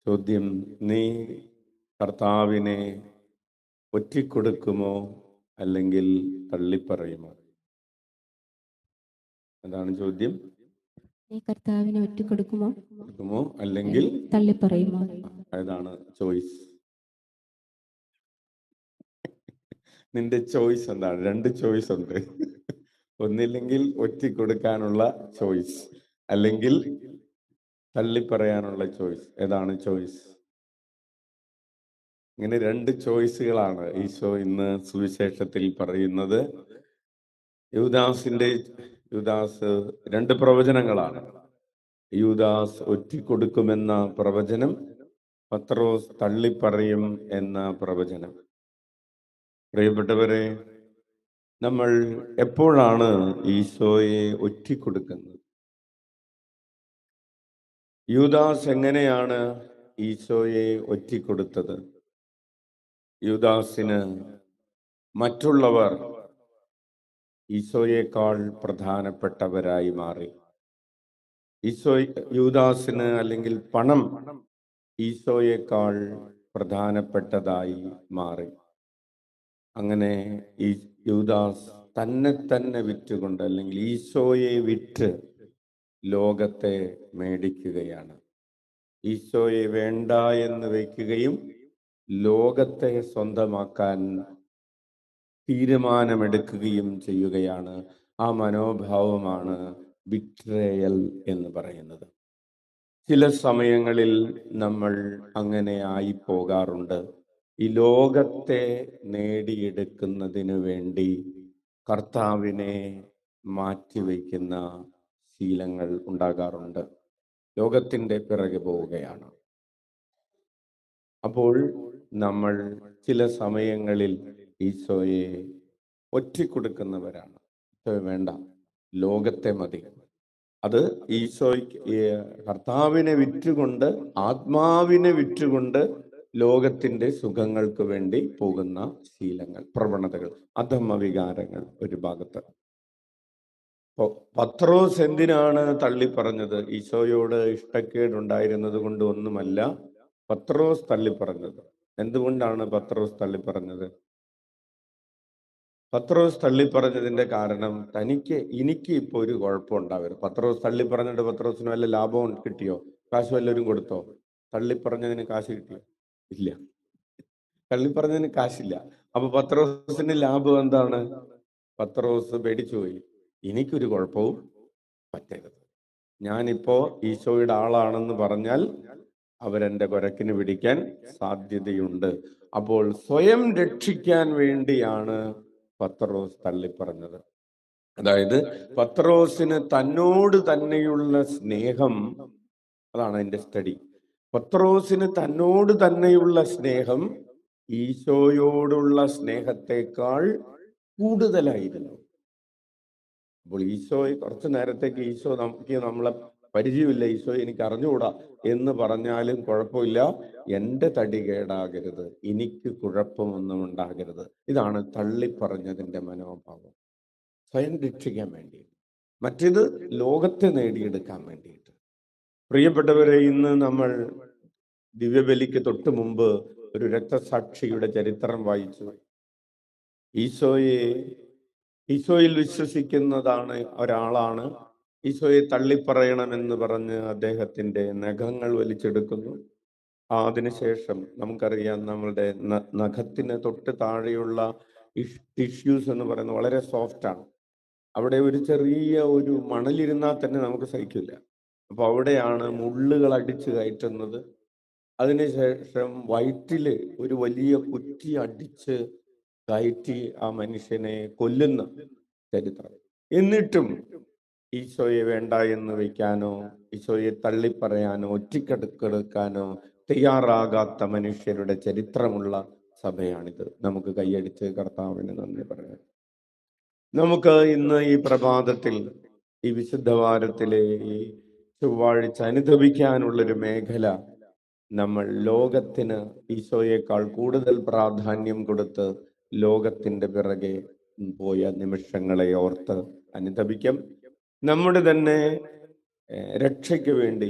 ചോദ്യം: നീ കർത്താവിനെ ഒറ്റിക്കൊടുക്കുമോ അല്ലെങ്കിൽ തള്ളിപ്പറയുമോ? അതാണ് ചോദ്യം. നീ കർത്താവിനെ ഒറ്റിക്കൊടുക്കുമോ കൊടുക്കുമോ അല്ലെങ്കിൽ തള്ളിപ്പറയുമോ? അതാണ് ചോയ്സ്. നിന്റെ ചോയ്സ് എന്താണ്? രണ്ട് ചോയ്സ് ഉണ്ട്. ഒന്നില്ലെങ്കിൽ ഒറ്റിക്കൊടുക്കാനുള്ള ചോയ്സ്, അല്ലെങ്കിൽ തള്ളിപ്പറയാനുള്ള ചോയ്സ്. ഏതാണ് ചോയ്സ്? ഇങ്ങനെ രണ്ട് ചോയ്സുകളാണ് ഈശോ ഇന്ന് സുവിശേഷത്തിൽ പറയുന്നത്. യൂദാസ് രണ്ട് പ്രവചനങ്ങളാണ്. യൂദാസ് ഒറ്റിക്കൊടുക്കുമെന്ന പ്രവചനം, പത്രോസ് തള്ളിപ്പറയും എന്ന പ്രവചനം. പ്രിയപ്പെട്ടവരെ, നമ്മൾ എപ്പോഴാണ് ഈശോയെ ഒറ്റിക്കൊടുക്കുന്നത്? യൂദാസ് എങ്ങനെയാണ് ഈശോയെ ഒറ്റിക്കൊടുത്തത്? യൂദാസിന് മറ്റുള്ളവർ ഈശോയേക്കാൾ പ്രധാനപ്പെട്ടവരായി മാറി. യൂദാസിന് അല്ലെങ്കിൽ പണം ഈശോയേക്കാൾ പ്രധാനപ്പെട്ടതായി മാറി. അങ്ങനെ ഈ യൂദാസ് തന്നെ വിറ്റുകൊണ്ട്, അല്ലെങ്കിൽ ഈശോയെ വിറ്റ് ലോകത്തെ മേടിക്കുകയാണ്. ഈശോയെ വേണ്ട എന്ന് വയ്ക്കുകയും ലോകത്തെ സ്വന്തമാക്കാൻ തീരുമാനമെടുക്കുകയും ചെയ്യുകയാണ്. ആ മനോഭാവമാണ് ബിട്രയൽ എന്ന് പറയുന്നത്. ചില സമയങ്ങളിൽ നമ്മൾ അങ്ങനെ ആയി പോകാറുണ്ട്. ഈ ലോകത്തെ നേടിയെടുക്കുന്നതിന് വേണ്ടി കർത്താവിനെ മാറ്റിവെക്കുന്ന ശീലങ്ങൾ ഉണ്ടാകാറുണ്ട്. ലോകത്തിൻ്റെ പിറകെ പോവുകയാണ്. അപ്പോൾ നമ്മൾ ചില സമയങ്ങളിൽ ഈശോയെ ഒറ്റിക്കൊടുക്കുന്നവരാണ്. ഈശോയെ വേണ്ട, ലോകത്തെ മതി. അത് കർത്താവിനെ വിറ്റുകൊണ്ട്, ആത്മാവിനെ വിറ്റുകൊണ്ട് ലോകത്തിന്റെ സുഖങ്ങൾക്ക് വേണ്ടി പോകുന്ന ശീലങ്ങൾ, പ്രവണതകൾ, അധമ വികാരങ്ങൾ ഒരു ഭാഗത്ത്. പത്രോസ് എന്തിനാണ് തള്ളിപ്പറഞ്ഞത്? ഈശോയോട് ഇഷ്ടക്കേടുണ്ടായിരുന്നത് കൊണ്ട് ഒന്നുമല്ല പത്രോസ് തള്ളിപ്പറഞ്ഞത്. എന്തുകൊണ്ടാണ് പത്രോസ് തള്ളിപ്പറഞ്ഞത്? പത്രോസ് തള്ളിപ്പറഞ്ഞതിന്റെ കാരണം, എനിക്ക് ഇപ്പോൾ ഒരു കുഴപ്പം ഉണ്ടാവരുത്. പത്രോസ് തള്ളിപ്പറഞ്ഞിട്ട് പത്രോസിന് വല്ല ലാഭവും കിട്ടിയോ? കാശ് വല്ലവരും കൊടുത്തോ? തള്ളിപ്പറഞ്ഞതിന് കാശ് കിട്ടിയോ? ഇല്ല. തള്ളിപ്പറഞ്ഞതിന് കാശില്ല. അപ്പൊ പത്രോസിന് ലാഭം എന്താണ്? പത്രോസ് പേടിച്ചുപോയി. എനിക്കൊരു കുഴപ്പവും പറ്റരുത്. ഞാനിപ്പോ ഈശോയുടെ ആളാണെന്ന് പറഞ്ഞാൽ അവരെന്റെ കുരക്കിന് പിടിക്കാൻ സാധ്യതയുണ്ട്. അപ്പോൾ സ്വയം രക്ഷിക്കാൻ വേണ്ടിയാണ് പത്രോസ് തള്ളിപ്പറഞ്ഞത്. അതായത് പത്രോസിന് തന്നോട് തന്നെയുള്ള സ്നേഹം, അതാണ് അതിന്റെ സ്റ്റഡി. പത്രോസിന് തന്നോട് തന്നെയുള്ള സ്നേഹം ഈശോയോടുള്ള സ്നേഹത്തെക്കാൾ കൂടുതലായിരുന്നു. അപ്പോൾ കുറച്ചു നേരത്തേക്ക് ഈശോ നമ്മളെ പരിചയമില്ല, ഈശോ എനിക്ക് അറിഞ്ഞുകൂടാ എന്ന് പറഞ്ഞാലും കുഴപ്പമില്ല, എൻ്റെ തടി കേടാകരുത്, എനിക്ക് കുഴപ്പമൊന്നും ഉണ്ടാകരുത്. ഇതാണ് തള്ളിപ്പറഞ്ഞതിൻ്റെ മനോഭാവം. സ്വയം രക്ഷിക്കാൻ വേണ്ടി, മറ്റേത് ലോകത്തെ നേടിയെടുക്കാൻ വേണ്ടിയിട്ട്. പ്രിയപ്പെട്ടവരെ, ഇന്ന് നമ്മൾ ദിവ്യബലിക്ക് തൊട്ട് മുമ്പ് ഒരു രക്തസാക്ഷിയുടെ ചരിത്രം വായിച്ചു. ഈശോയിൽ വിശ്വസിക്കുന്നതാണ് ഒരാളാണ്. ഈശോയെ തള്ളിപ്പറയണമെന്ന് പറഞ്ഞ് അദ്ദേഹത്തിന്റെ നഖങ്ങൾ വലിച്ചെടുക്കുന്നു. അതിനുശേഷം നമുക്കറിയാം, നമ്മളുടെ നഖത്തിന് തൊട്ട് താഴെയുള്ള ടിഷ്യൂസ് എന്ന് പറയുന്നത് വളരെ സോഫ്റ്റ് ആണ്. അവിടെ ഒരു ചെറിയ ഒരു മണലിരുന്നാൽ തന്നെ നമുക്ക് സഹിക്കില്ല. അപ്പൊ അവിടെയാണ് മുള്ളുകൾ അടിച്ചു കയറ്റുന്നത്. അതിനുശേഷം വയറ്റില് ഒരു വലിയ കുറ്റി അടിച്ച് കയറ്റി ആ മനുഷ്യനെ കൊല്ലുന്ന ചരിത്രം. എന്നിട്ടും ഈശോയെ വേണ്ട എന്ന് വയ്ക്കാനോ ഈശോയെ തള്ളിപ്പറയാനോ ഒറ്റിക്കെടുക്കാനോ തയ്യാറാകാത്ത മനുഷ്യരുടെ ചരിത്രമുള്ള സഭയാണിത്. നമുക്ക് കൈയടിച്ച് കർത്താവിന് നന്ദി പറയാം. നമുക്ക് ഇന്ന് ഈ പ്രഭാതത്തിൽ, ഈ വിശുദ്ധവാരത്തിലെ ഈ ചൊവ്വാഴ്ച അനുദപിക്കാനുള്ളൊരു മേഖല, നമ്മൾ ലോകത്തിന് ഈശോയേക്കാൾ കൂടുതൽ പ്രാധാന്യം കൊടുത്ത് ലോകത്തിന്റെ പിറകെ പോയ നിമിഷങ്ങളെ ഓർത്ത് അനുദപിക്കാം. നമ്മുടെ തന്നെ രക്ഷയ്ക്ക് വേണ്ടി